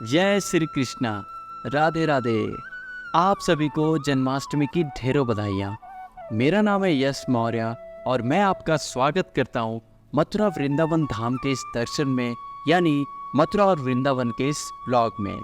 जय श्री कृष्णा, राधे राधे। आप सभी को जन्माष्टमी की ढेरों बधाइयाँ। मेरा नाम है यश मौर्य और मैं आपका स्वागत करता हूँ मथुरा वृंदावन धाम के इस दर्शन में, यानी मथुरा और वृंदावन के इस ब्लॉग में।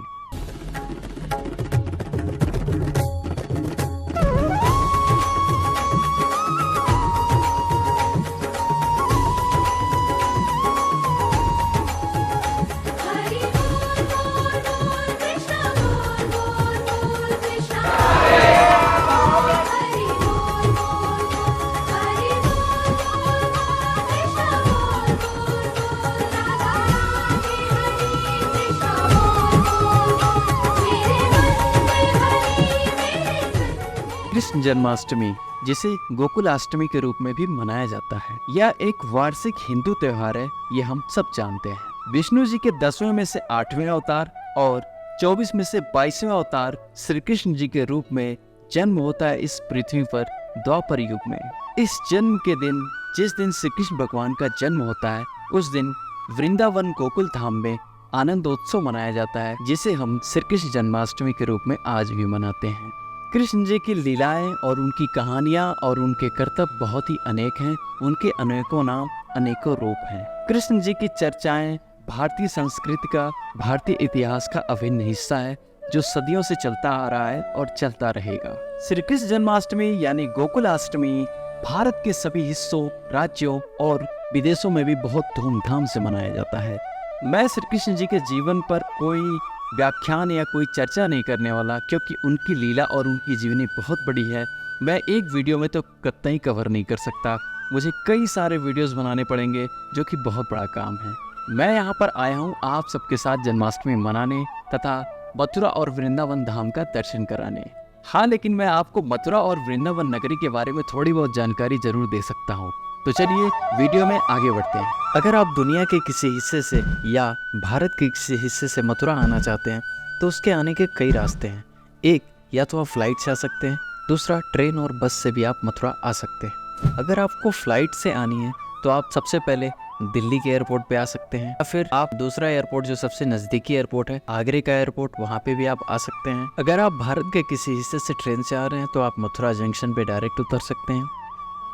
कृष्ण जन्माष्टमी, जिसे गोकुलाष्टमी के रूप में भी मनाया जाता है, यह एक वार्षिक हिंदू त्योहार है। ये हम सब जानते हैं। विष्णु जी के 10वें में से 8वें अवतार और 24 में से 22वें अवतार श्री कृष्ण जी के रूप में जन्म होता है इस पृथ्वी पर द्वापर युग में। इस जन्म के दिन, जिस दिन श्री कृष्ण भगवान का जन्म होता है, उस दिन वृंदावन गोकुल धाम में आनंदोत्सव मनाया जाता है, जिसे हम श्री कृष्ण जन्माष्टमी के रूप में आज भी मनाते हैं। कृष्ण जी की लीलाएं और उनकी कहानियां और उनके कर्तव्य बहुत ही अनेक हैं। उनके अनेकों नाम, अनेकों रूप हैं। कृष्ण जी की चर्चाएं भारतीय संस्कृति का, भारतीय इतिहास का अभिन्न हिस्सा है, जो सदियों से चलता आ रहा है और चलता रहेगा। श्री कृष्ण जन्माष्टमी यानी गोकुलाष्टमी भारत के सभी हिस्सों, राज्यों और विदेशों में भी बहुत धूमधाम से मनाया जाता है। मैं श्री कृष्ण जी के जीवन पर कोई व्याख्यान या कोई चर्चा नहीं करने वाला, क्योंकि उनकी लीला और उनकी जीवनी बहुत बड़ी है। मैं एक वीडियो में तो कतई कवर नहीं कर सकता। मुझे कई सारे वीडियोस बनाने पड़ेंगे, जो कि बहुत बड़ा काम है। मैं यहाँ पर आया हूँ आप सबके साथ जन्माष्टमी मनाने तथा मथुरा और वृंदावन धाम का दर्शन कराने। हाँ, लेकिन मैं आपको मथुरा और वृंदावन नगरी के बारे में थोड़ी बहुत जानकारी जरूर दे सकता हूँ। तो चलिए वीडियो में आगे बढ़ते हैं। अगर आप दुनिया के किसी हिस्से से या भारत के किसी हिस्से से मथुरा आना चाहते हैं, तो उसके आने के कई रास्ते हैं। एक, या तो आप फ्लाइट से आ सकते हैं, दूसरा ट्रेन और बस से भी आप मथुरा आ सकते हैं। अगर आपको फ्लाइट से आनी है तो आप सबसे पहले दिल्ली के एयरपोर्ट पे आ सकते हैं, या फिर आप दूसरा एयरपोर्ट जो सबसे नज़दीकी एयरपोर्ट है, आगरे का एयरपोर्ट, वहाँ पे भी आप आ सकते हैं। अगर आप भारत के किसी हिस्से से ट्रेन से आ रहे हैं तो आप मथुरा जंक्शन पे डायरेक्ट उतर सकते हैं।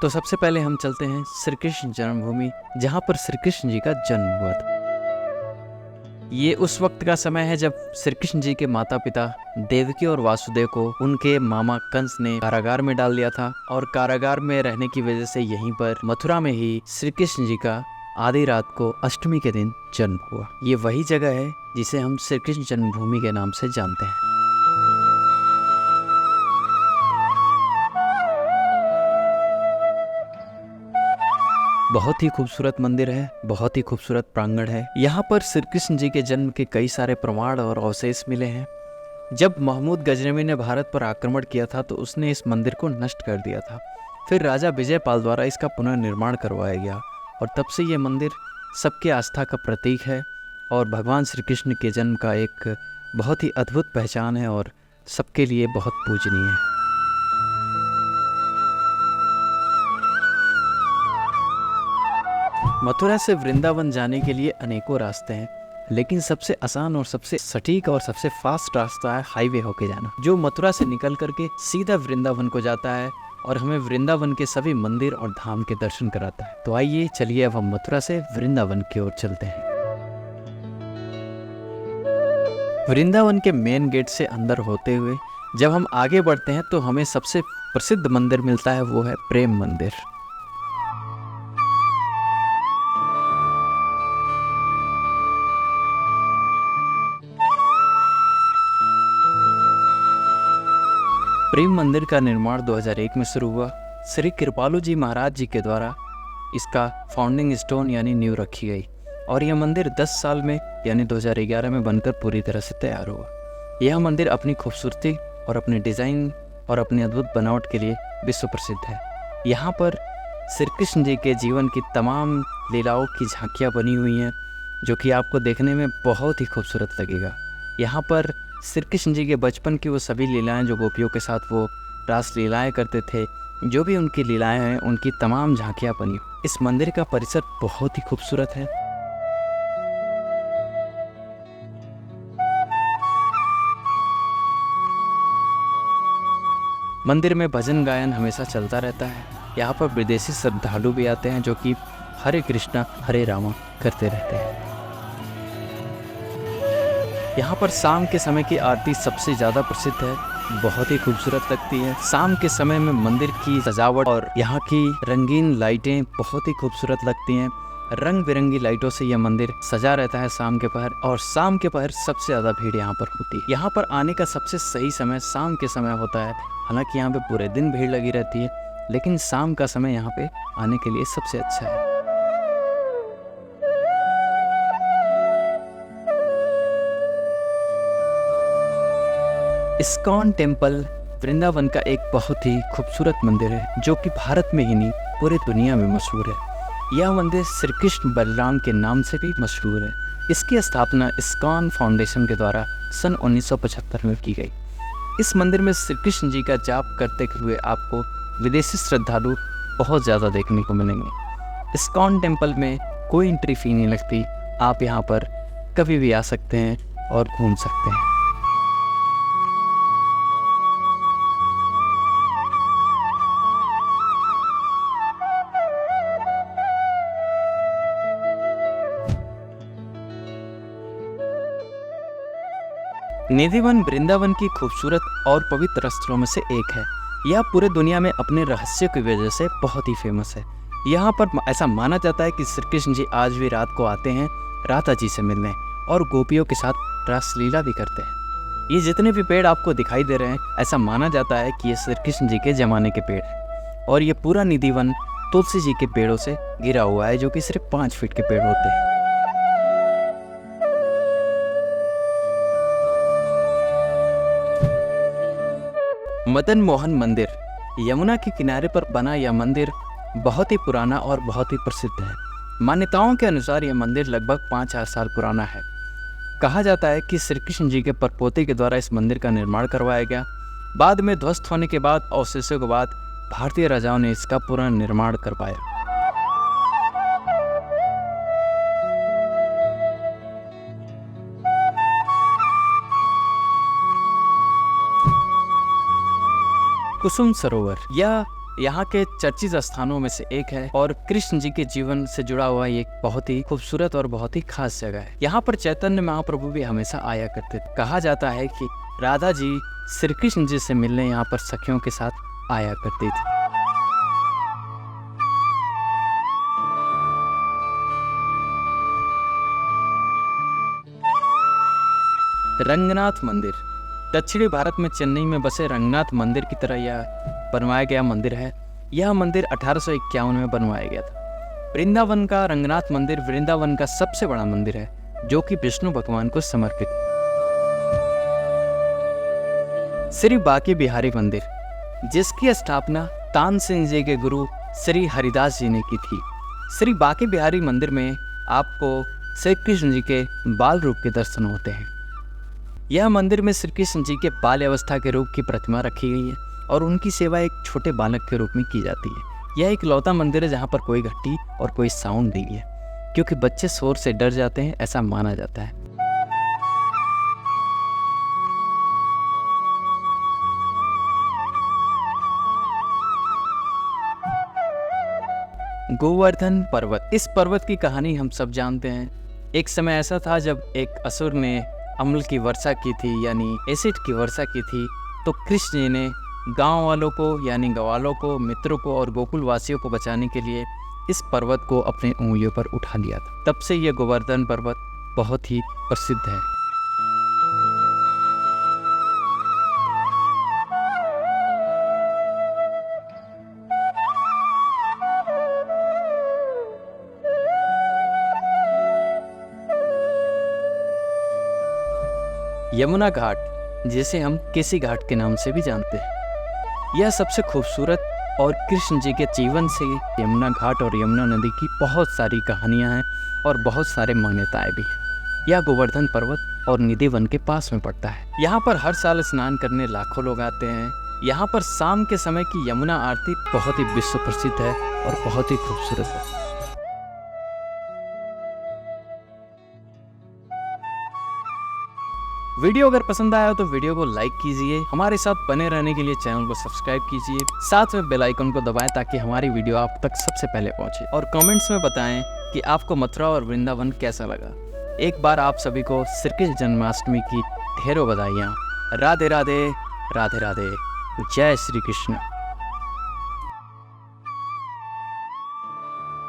तो सबसे पहले हम चलते हैं श्री कृष्ण जन्मभूमि, जहाँ पर श्री कृष्ण जी का जन्म हुआ था। ये उस वक्त का समय है जब श्री कृष्ण जी के माता पिता देवकी और वासुदेव को उनके मामा कंस ने कारागार में डाल दिया था, और कारागार में रहने की वजह से यहीं पर मथुरा में ही श्री कृष्ण जी का आधी रात को अष्टमी के दिन जन्म हुआ। ये वही जगह है जिसे हम श्री कृष्ण जन्मभूमि के नाम से जानते हैं। बहुत ही खूबसूरत मंदिर है, बहुत ही खूबसूरत प्रांगण है। यहाँ पर श्री कृष्ण जी के जन्म के कई सारे प्रमाण और अवशेष मिले हैं। जब महमूद गजनवी ने भारत पर आक्रमण किया था तो उसने इस मंदिर को नष्ट कर दिया था। फिर राजा विजयपाल द्वारा इसका पुनर्निर्माण करवाया गया, और तब से ये मंदिर सबके आस्था का प्रतीक है और भगवान श्री कृष्ण के जन्म का एक बहुत ही अद्भुत पहचान है और सबके लिए बहुत पूजनीय है। मथुरा से वृंदावन जाने के लिए अनेकों रास्ते हैं, लेकिन सबसे आसान और सबसे सटीक और सबसे फास्ट रास्ता है हाईवे होके जाना, जो मथुरा से निकल करके सीधा वृंदावन को जाता है और हमें वृंदावन के सभी मंदिर और धाम के दर्शन कराता है। तो आइए चलिए अब हम मथुरा से वृंदावन की ओर चलते हैं। वृंदावन के मेन गेट से अंदर होते हुए जब हम आगे बढ़ते हैं तो हमें सबसे प्रसिद्ध मंदिर मिलता है, वो है प्रेम मंदिर। प्रेम मंदिर का निर्माण 2001 में शुरू हुआ। श्री कृपालु जी महाराज जी के द्वारा इसका फाउंडिंग स्टोन यानी नींव रखी गई, और यह मंदिर 10 साल में यानी 2011 में बनकर पूरी तरह से तैयार हुआ। यह मंदिर अपनी खूबसूरती और अपने डिज़ाइन और अपनी अद्भुत बनावट के लिए विश्व प्रसिद्ध है। यहाँ पर श्री कृष्ण जी के जीवन की तमाम लीलाओं की झांकियाँ बनी हुई हैं, जो कि आपको देखने में बहुत ही खूबसूरत लगेगा। यहाँ पर श्री कृष्ण जी के बचपन की वो सभी लीलाएं, जो गोपियों के साथ वो रास लीलाएं करते थे, जो भी उनकी लीलाएं हैं, उनकी तमाम झांकियाँ बनी। इस मंदिर का परिसर बहुत ही खूबसूरत है। मंदिर में भजन गायन हमेशा चलता रहता है। यहाँ पर विदेशी श्रद्धालु भी आते हैं जो कि हरे कृष्णा हरे रामा करते रहते हैं। यहाँ पर शाम के समय की आरती सबसे ज़्यादा प्रसिद्ध है, बहुत ही खूबसूरत लगती है। शाम के समय में मंदिर की सजावट और यहाँ की रंगीन लाइटें बहुत ही खूबसूरत लगती हैं। रंग बिरंगी लाइटों से यह मंदिर सजा रहता है शाम के पहर, और शाम के पहर सबसे ज़्यादा भीड़ यहाँ पर होती है। यहाँ पर आने का सबसे सही समय शाम के समय होता है। हालांकि यहाँ पे पूरे दिन भीड़ लगी रहती है, लेकिन शाम का समय यहाँ पे आने के लिए सबसे अच्छा है। इस्कॉन टेम्पल वृंदावन का एक बहुत ही खूबसूरत मंदिर है जो कि भारत में ही नहीं पूरे दुनिया में मशहूर है। यह मंदिर श्री कृष्ण बलराम के नाम से भी मशहूर है। इसकी स्थापना इस्कॉन फाउंडेशन के द्वारा सन 1975 में की गई। इस मंदिर में श्री कृष्ण जी का जाप करते हुए आपको विदेशी श्रद्धालु बहुत ज़्यादा देखने को मिलेंगे। इस्कॉन टेम्पल में कोई एंट्री फी नहीं लगती, आप यहाँ पर कभी भी आ सकते हैं और घूम सकते हैं। निधिवन वृंदावन की खूबसूरत और पवित्र स्थलों में से एक है। यह पूरे दुनिया में अपने रहस्य की वजह से बहुत ही फेमस है। यहाँ पर ऐसा माना जाता है कि श्री कृष्ण जी आज भी रात को आते हैं राधा जी से मिलने, और गोपियों के साथ रासलीला भी करते हैं। ये जितने भी पेड़ आपको दिखाई दे रहे हैं, ऐसा माना जाता है कि ये श्री कृष्ण जी के जमाने के पेड़ हैं, और ये पूरा निधिवन तुलसी जी के पेड़ों से घिरा हुआ है जो कि सिर्फ 5 फीट के पेड़ होते हैं। मदन मोहन मंदिर यमुना के किनारे पर बना यह मंदिर बहुत ही पुराना और बहुत ही प्रसिद्ध है। मान्यताओं के अनुसार यह मंदिर लगभग 5000 साल पुराना है। कहा जाता है कि श्री कृष्ण जी के परपोते के द्वारा इस मंदिर का निर्माण करवाया गया। बाद में ध्वस्त होने के बाद अवशेषों के बाद भारतीय राजाओं ने इसका पुनर्निर्माण करवाया। कुसुम सरोवर यह यहाँ के चर्चित स्थानों में से एक है और कृष्ण जी के जीवन से जुड़ा हुआ एक बहुत ही खूबसूरत और बहुत ही खास जगह है। यहाँ पर चैतन्य महाप्रभु भी हमेशा आया करते थे। कहा जाता है कि राधा जी श्री कृष्ण जी से मिलने यहाँ पर सखियों के साथ आया करती थी। रंगनाथ मंदिर दक्षिणी भारत में चेन्नई में बसे रंगनाथ मंदिर की तरह यह बनवाया गया मंदिर है। यह मंदिर 1851 में बनवाया गया था। वृंदावन का रंगनाथ मंदिर वृंदावन का सबसे बड़ा मंदिर है जो कि विष्णु भगवान को समर्पित। श्री बांके बिहारी मंदिर जिसकी स्थापना तानसेन जी के गुरु श्री हरिदास जी ने की थी। श्री बांके बिहारी मंदिर में आपको श्री कृष्ण जी के बाल रूप के दर्शन होते हैं। यह मंदिर में श्री कृष्ण जी के बाल अवस्था के रूप की प्रतिमा रखी गई है और उनकी सेवा एक छोटे बालक के रूप में की जाती है। यह एक लौता मंदिर है जहाँ पर कोई घंटी और कोई साउंड नहीं है, क्योंकि बच्चे शोर से डर जाते हैं, ऐसा माना जाता है। गोवर्धन पर्वत, इस पर्वत की कहानी हम सब जानते हैं। एक समय ऐसा था जब एक असुर ने अम्ल की वर्षा की थी, यानी एसिड की वर्षा की थी, तो कृष्ण जी ने गांव वालों को यानी ग्वालों को, मित्रों को और गोकुल वासियों को बचाने के लिए इस पर्वत को अपने उंगलियों पर उठा लिया था। तब से यह गोवर्धन पर्वत बहुत ही प्रसिद्ध है। यमुना घाट जिसे हम केसी घाट के नाम से भी जानते हैं, यह सबसे खूबसूरत और कृष्ण जी के जीवन से यमुना घाट और यमुना नदी की बहुत सारी कहानियां हैं और बहुत सारे मान्यताएं भी हैं। यह गोवर्धन पर्वत और निधिवन के पास में पड़ता है। यहाँ पर हर साल स्नान करने लाखों लोग आते हैं। यहाँ पर शाम के समय की यमुना आरती बहुत ही विश्व प्रसिद्ध है और बहुत ही खूबसूरत है। वीडियो अगर पसंद आया हो तो वीडियो को लाइक कीजिए, हमारे साथ बने रहने के लिए चैनल को सब्सक्राइब कीजिए, साथ में बेल आइकन को दबाएं ताकि हमारी वीडियो आप तक सबसे पहले पहुंचे। और कमेंट्स में बताएं कि आपको मथुरा और वृंदावन कैसा लगा। एक बार आप सभी को श्री कृष्ण जन्माष्टमी की ढेरों बधाइयाँ। राधे राधे, राधे राधे, जय श्री कृष्ण।